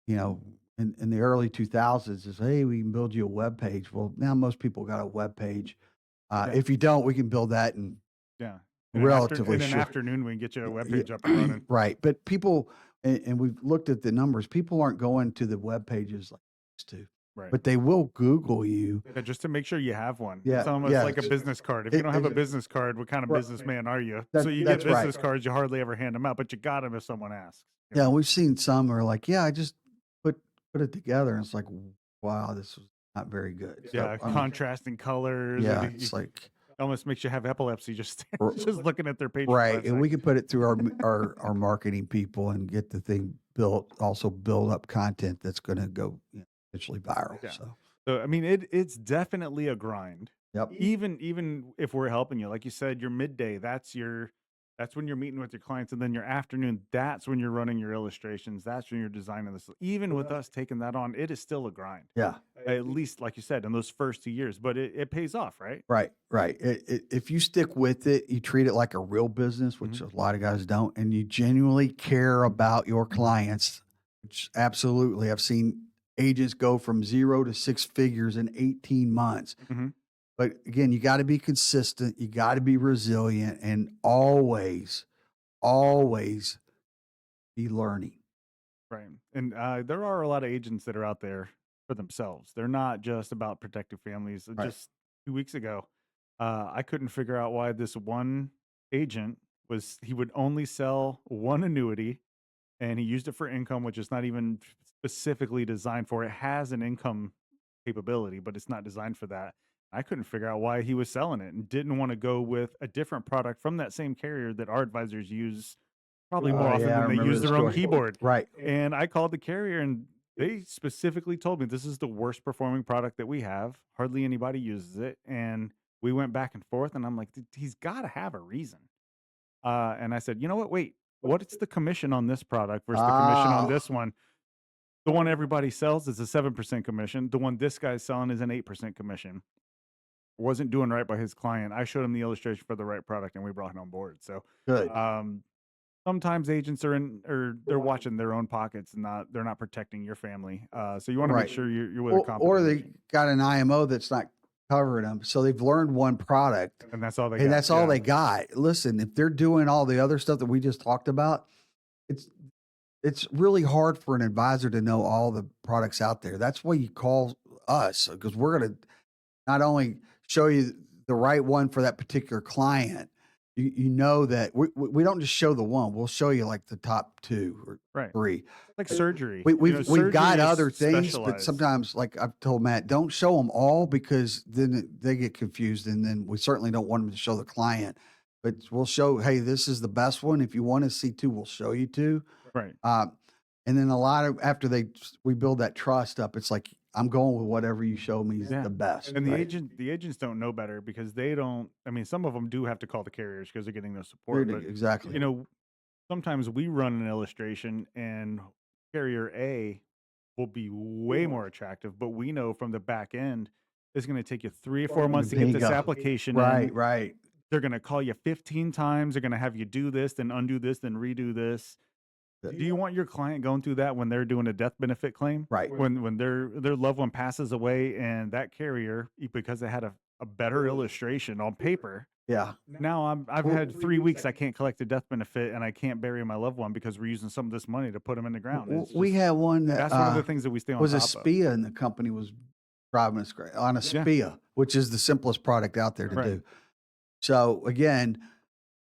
you know, in the early 2000s, is hey, we can build you a web page. Well, now most people got a web page. Yeah. If you don't, we can build that in Yeah. relatively In an short. afternoon, we can get you a web Yeah, page up and running. right. But people, and we've looked at the numbers. People aren't going to the web pages like they used to, Right. but they will Google you. Yeah, just to make sure you have one. It's Yeah, almost yeah. like a business card. If you It, don't have a ex- business card, what kind of ri- businessman are you? So that you get that's right. business cards, you hardly ever hand them out, but you got them if someone asks. You Yeah, know? we've seen some are like, yeah, I just put put it together, and it's like, wow, this was not very good. So, Yeah, contrasting colors, and yeah, it's like almost makes you have epilepsy just r- just looking at their page for right, 5 and we seconds. can put it through our marketing people and get the thing built. Also, build up content that's going to go eventually viral. Yeah. So, So I mean, it's definitely a grind. yep, Even if we're helping you, like you said, your midday, that's when you're meeting with your clients, and then your afternoon, that's when you're running your illustrations, that's when you're designing this. Even with us taking that on, it is still a grind. yeah. At least, like you said, in those first 2 years, but it pays off, right? Right, right. If you stick with it, you treat it like a real business, Hmm. which a lot of guys don't, and you genuinely care about your clients, which absolutely, I've seen agents go from 0 to 6 figures in 18 months. Hmm. But again, you got to be consistent, you got to be resilient, and always be learning. Right. And there are a lot of agents that are out there for themselves. They're not just about protecting families. Right. Just 2 weeks ago, I couldn't figure out why this one agent he would only sell one annuity, and he used it for income, which is not even specifically designed for it. It has an income capability, but it's not designed for that. I couldn't figure out why he was selling it and didn't want to go with a different product from that same carrier that our advisors use probably more often Yeah, I than they remember use the their own story. keyboard. Right. And I called the carrier, and they specifically told me this is the worst performing product that we have. Hardly anybody uses it. And we went back and forth, and I'm like, He's got to have a reason." And I said, "You know what? Wait, what's the commission on this product versus the commission on Ah, this one? The one everybody sells is a 7% commission. The one this guy's selling is an 8% commission." Wasn't doing right by his client. I showed him the illustration for the right product, and we brought him on board. So, good. um, sometimes agents are in, or they're watching their own pockets, and they're not protecting your family. So you want to make Right. sure you're with a Or competent they agent, got an IMO that's not covering them, so they've learned one product, and that's all they and got. that's all Yeah. they got. Listen, if they're doing all the other stuff that we just talked about, it's it's really hard for an advisor to know all the products out there. That's why you call us because we're gonna not only show you the right one for that particular client, you know that we don't just show the one, we'll show you like the top 2 or Right. 3. Like Uh, surgery. we've Surgery got is other things, but specialized. sometimes, like I've told Matt, don't show them all because then they get confused, and then we certainly don't want them to show the client. But we'll show, hey, this is the best one. If you want to see 2, we'll show you 2. Right. Um, and then a lot of after we build that trust up, it's like I'm going with whatever you show me is Yeah. the best, And right? the agents don't know better because they don't. I mean, some of them do have to call the carriers because they're getting no support. Dude, But exactly. you know, sometimes we run an illustration, and carrier A will be way more attractive, but we know from the back end it's going to take you 3 or 4 months to get this Bingo. application in. Right, right. They're gonna call you 15 times. They're gonna have you do this, then undo this, then redo this. Do you want your client going through that when they're doing a death benefit claim? Right. When their loved one passes away and that carrier, because they had a better illustration on paper, Yeah. now I've had 3 weeks I can't collect a death benefit and I can't bury my loved one because we're using some of this money to put them in the ground. It's We just had one that that's one of the things that we stay on was a top of. SPIA, and the company was driving us crazy on a Yeah. SPIA, which is the simplest product out there to Right. do. So again,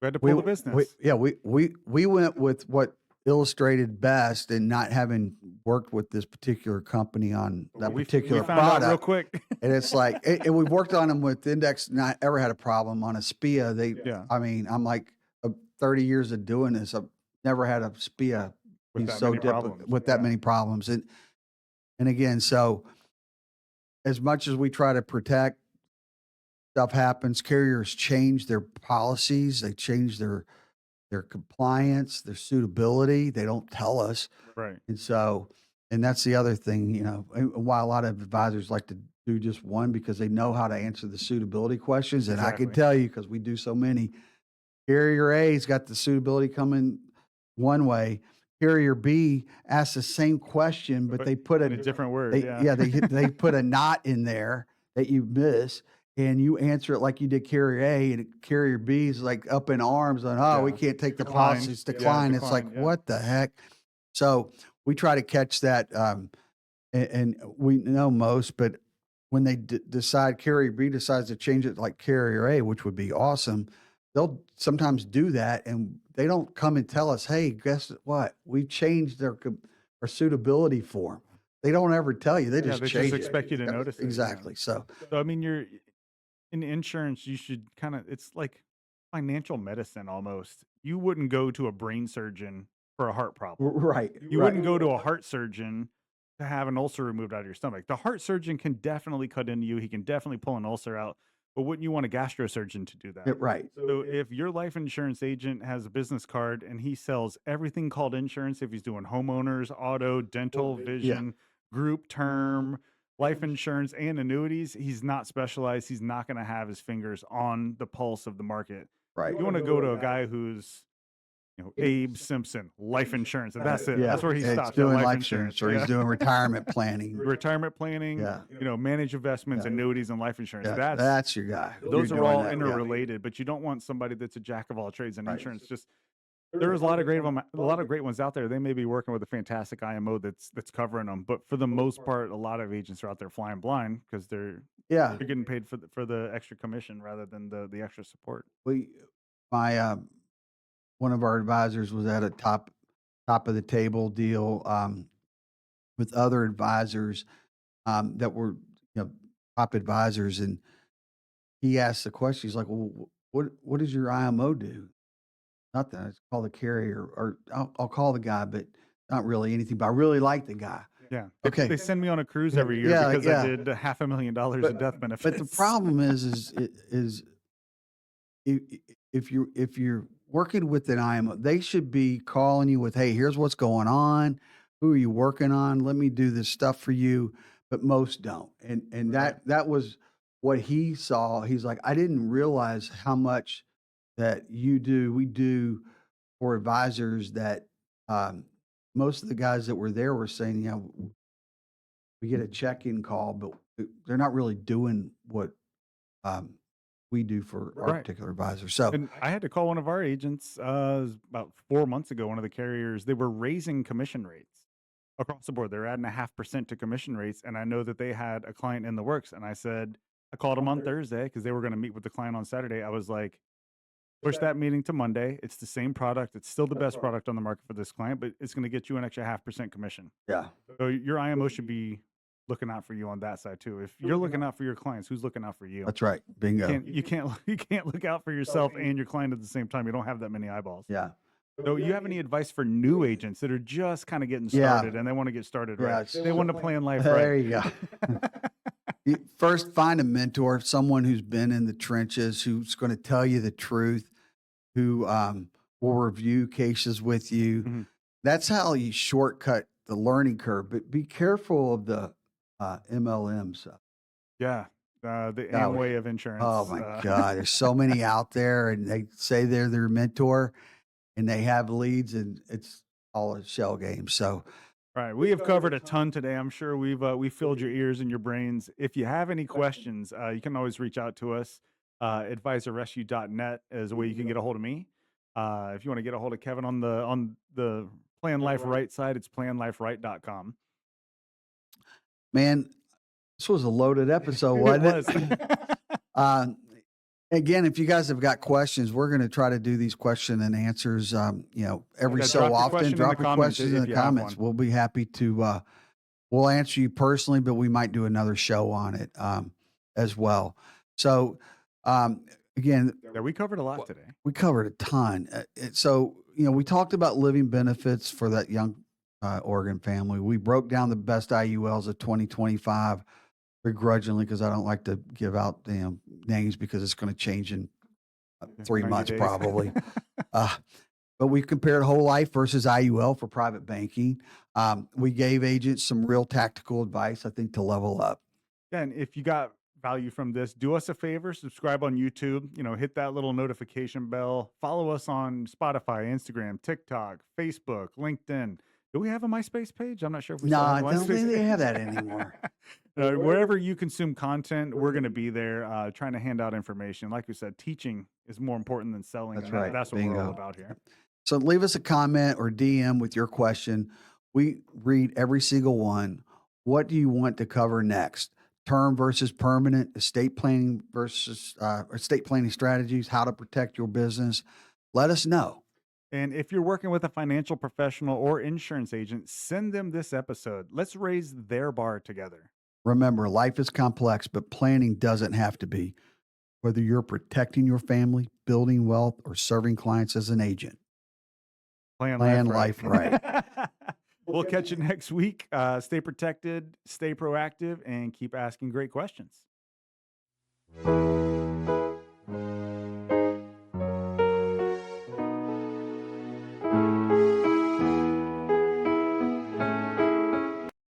We had to we pull the we business. yeah we went with what illustrated best, and not having worked with this particular company on that We particular found out real product. quick. And it's like, and we've worked on them with index, not ever had a problem on a SPIA. Yeah. I mean, I'm like 30 years of doing this. I've never had a SPIA With be that so many difficult problems. with that Yeah. many problems. And again, so as much as we try to protect, stuff happens. Carriers change their policies. They change their compliance, their suitability. They don't tell us. Right. And so, and that's the other thing, and why a lot of advisors like to do just one, because they know how to answer the suitability questions. And I can Exactly. tell you, because we do so many, carrier A's got the suitability coming one way. Carrier B asks the same question, but they put in a different word. they put a not in there that you miss, and you answer it like you did carrier A, and carrier B is like up in arms on, oh, we Yeah. can't take the Decline. policies, Yeah, decline. It's like, decline, yeah. what the heck? So we try to catch that, and we know most, but when they decide, carrier B decides to change it like carrier A, which would be awesome, they'll sometimes do that, and they don't come and tell us, hey, guess what? We changed our suitability form. They don't ever tell you. They Yeah, just they change just it. expect you to Yeah, notice it. Yeah. exactly. So So I mean, you're in insurance. You should it's like financial medicine almost. You wouldn't go to a brain surgeon for a heart problem. right, You right, wouldn't go to a heart surgeon to have an ulcer removed out of your stomach. The heart surgeon can definitely cut into you. He can definitely pull an ulcer out. But wouldn't you want a gastrosurgeon to do that? right. So if your life insurance agent has a business card and he sells everything called insurance, if he's doing homeowners, auto, dental, vision, group term, life insurance, and annuities, he's not specialized. He's not going to have his fingers on the pulse of the market. Right. You want to go to a guy who's, Abe Simpson, life insurance, and that's it. Yeah, That's where he it's stops. At doing life life insurance. insurance, or he's doing retirement planning. Retirement planning, Yeah. Manage investments, Yeah. annuities, and life insurance. Yeah, that's your guy. Those You're are all doing that, yeah. interrelated, but you don't want somebody that's a jack of all trades in Right. insurance. Just there's a lot of great ones out there. They may be working with a fantastic IMO that's covering them, but for the most part, a lot of agents are out there flying blind because they're getting paid for the extra commission rather than the extra support. My one of our advisors was at a top of the table deal with other advisors that were top advisors, and he asked the question. He's like, "Well, what does your IMO do?" Nothing. I just call the carrier, or I'll call the guy, but not really anything. But I really like the guy. Yeah. Okay. They send me on a cruise every year Yeah, because yeah. I did $500,000 in death benefits. But the problem is if you're working with an IMO, they should be calling you with, "Hey, here's what's going on. Who are you working on? Let me do this stuff for you." But most don't, and that was what he saw. He's like, "I didn't realize how much that we do for advisors." That most of the guys that were there were saying, we get a check-in call, but they're not really doing what we do for our Right. particular advisor." So And I had to call one of our agents about 4 months ago. One of the carriers, they were raising commission rates across the board. They're adding 0.5% to commission rates, and I know that they had a client in the works. And I called them on Thursday because they were going to meet with the client on Saturday. I was like, push that meeting to Monday. It's the same product. It's still the best product on the market for this client, but it's going to get you an extra 0.5% commission. yeah, So your IMO should be looking out for you on that side too. If you're looking out for your clients, who's looking out for you? that's right. Bingo. You can't look out for yourself and your client at the same time. You don't have that many eyeballs. Yeah. So you have any advice for new agents that are just kind of getting Yeah. started and they want to get started Yeah, right? They want to plan life There right. you go. First, find a mentor, someone who's been in the trenches, who's going to tell you the truth, who will review cases with you. Mhm. That's how you shortcut the learning curve. But be careful of the MLM stuff. Yeah. The Oh, Amway of oh insurance. my God, there's so many out there, and they say they're their mentor, and they have leads, and it's all a shell game. So Right. We have covered a ton today. I'm sure we filled your ears and your brains. If you have any questions, you can always reach out to us. Advisorrescue.net is a way you can get a hold of me. If you want to get a hold of Kevin on the Plan Life Right side, it's planliferight.com. man, this was a loaded episode, It wasn't it? was. Again, if you guys have got questions, we're going to try to do these question and answers, every Yeah, so drop your often. question in Drop the your comments questions in if the you have comments. one. We'll be happy to, we'll answer you personally, but we might do another show on it as well. So, again, Yeah, we covered a lot today. we covered a ton. So, we talked about living benefits for that young Oregon family. We broke down the best IULs of 2025 begrudgingly because I don't like to give out names because it's going to change in 3 90 months days. probably. But we compared whole life versus IUL for private banking. We gave agents some real tactical advice, I think, to level up. Yeah, and if you got value from this, do us a favor, subscribe on YouTube, hit that little notification bell, follow us on Spotify, Instagram, TikTok, Facebook, LinkedIn. Do we have a MySpace page? I'm not sure if we No, still I have a don't think MySpace they have page. that anymore. Wherever you consume content, we're going to be there trying to hand out information. Like we said, teaching is more important than selling. That's and right. That's what we're all Bingo. about here. So leave us a comment or DM with your question. We read every single one. What do you want to cover next? Term versus permanent, estate planning versus estate planning strategies, how to protect your business. Let us know. And if you're working with a financial professional or insurance agent, send them this episode. Let's raise their bar together. Remember, life is complex, but planning doesn't have to be. Whether you're protecting your family, building wealth, or serving clients as an agent, plan life right. We'll catch you next week. Stay protected, stay proactive, and keep asking great questions.